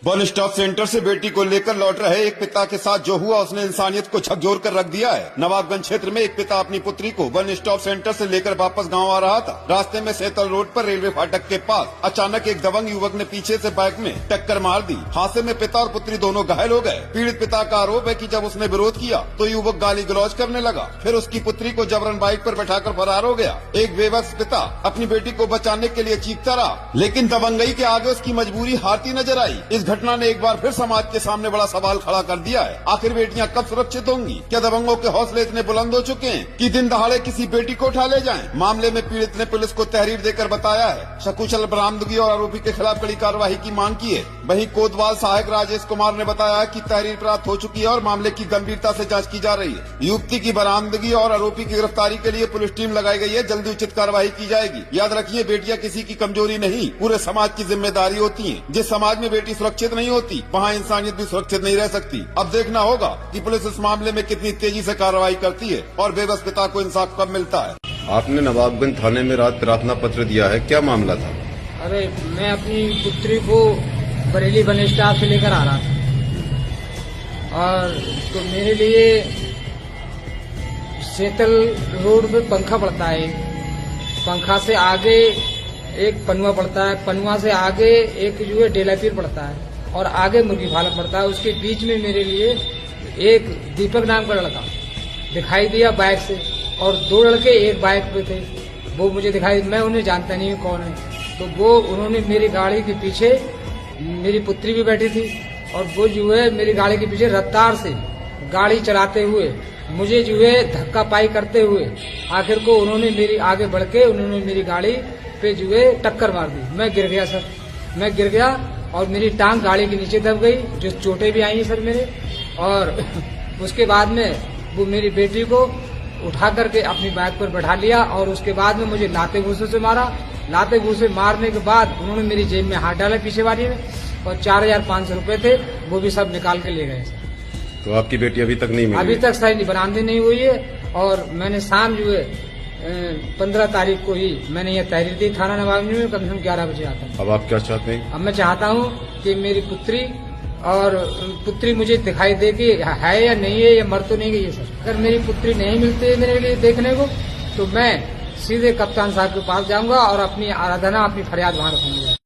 One stop centre से बेटी को लेकर लौट रहे एक पिता के साथ जो हुआ उसने इंसानियत को झकझोर कर रख दिया है। नवाबगंज क्षेत्र में एक पिता अपनी पुत्री को वन स्टॉप सेंटर से लेकर वापस गांव आ रहा था। रास्ते में सेतल रोड पर रेलवे फाटक के पास अचानक एक दबंग युवक ने पीछे से बाइक में टक्कर मार दी। हादसे में पिता और पुत्री दोनों घायल हो गए। पीड़ित पिता का आरोप है कि जब उसने विरोध किया तो युवक गाली गलौज करने लगा, फिर उसकी पुत्री को जबरन बाइक पर बैठाकर फरार हो गया। एक बेबस पिता अपनी बेटी को बचाने के लिए चीखता रहा, लेकिन दबंगई के आगे उसकी मजबूरी हारती नजर आई। इस घटना ने एक बार फिर समाज के सामने बड़ा सवाल खड़ा कर दिया है। आखिर बेटियां कब सुरक्षित होंगी? क्या दबंगों के हौसले इतने बुलंद हो चुके हैं कि दिन दहाड़े किसी बेटी को उठा ले जाएं? मामले में पीड़ित ने पुलिस को तहरीर देकर बताया है सकुशल बरामदगी और आरोपी के खिलाफ कड़ी कार्रवाई की मांग की है। वहीं कोतवाल सहायक राजेश कुमार ने बताया कि तहरीर प्राप्त हो चुकी है और मामले की गंभीरता से जांच की जा रही है। युवती की बरामदगी और आरोपी की गिरफ्तारी के लिए पुलिस टीम लगाई गई है। जल्दी उचित कार्रवाई की जाएगी। याद रखिए, बेटियां किसी की कमजोरी नहीं, पूरे समाज की जिम्मेदारी होती है। जिस समाज में बेटी सुरक्षित नहीं होती वहाँ इंसानियत भी सुरक्षित नहीं रह सकती। अब देखना होगा कि पुलिस इस मामले में कितनी तेजी से कार्रवाई करती है और बेबस पिता को इंसाफ कब मिलता है। आपने नवाबगंज थाने में रात प्रार्थना पत्र दिया है, क्या मामला था? अरे मैं अपनी पुत्री को बरेली वन स्टॉप से लेकर आ रहा था और तो मेरे लिए सेतल रोड पे पंखा पड़ता है। पंखा से आगे एक पनुआ पड़ता है, पनुआ से आगे एक जो है डेलापीर पड़ता है और आगे मुर्गी फार्म पड़ता है। उसके बीच में मेरे लिए एक दीपक नाम का लड़का दिखाई दिया बाइक से और दो लड़के एक बाइक पे थे। वो मुझे दिखाई, मैं उन्हें जानता नहीं हूँ कौन है। तो वो उन्होंने मेरी गाड़ी के पीछे, मेरी पुत्री भी बैठी थी और वो जो है मेरी गाड़ी के पीछे रफ्तार से गाड़ी चलाते हुए मुझे जो है धक्का पाई करते हुए आखिर को उन्होंने मेरी आगे बढ़ के उन्होंने मेरी गाड़ी पे जो है टक्कर मार दी। मैं गिर गया सर, मैं गिर गया और मेरी टांग गाड़ी के नीचे दब गई, जो चोटें भी आई हैं सर मेरे। और उसके बाद में वो मेरी बेटी को उठा करके अपनी बाइक पर बैठा लिया और उसके बाद में मुझे लाते घूसे से मारा। लाते घूसे मारने के बाद उन्होंने मेरी जेब में हाथ डाला पीछे वाली में और 4500 रुपए थे, वो भी सब निकाल के ले गए। तो आपकी बेटी अभी तक नहीं मिली? अभी तक सही बरामदी नहीं हुई है और मैंने शाम जो है 15 तारीख को ही मैंने ये तहरीर दी थाना नवाबगंज में, कम से कम 11 बजे आता हूँ। अब आप क्या चाहते हैं? अब मैं चाहता हूँ कि मेरी पुत्री मुझे दिखाई दे कि है या नहीं है, या मर तो नहीं गई है सर। अगर मेरी पुत्री नहीं मिलती है मेरे लिए देखने को तो मैं सीधे कप्तान साहब के पास जाऊंगा और अपनी आराधना, अपनी फरियाद वहां रखूंगा।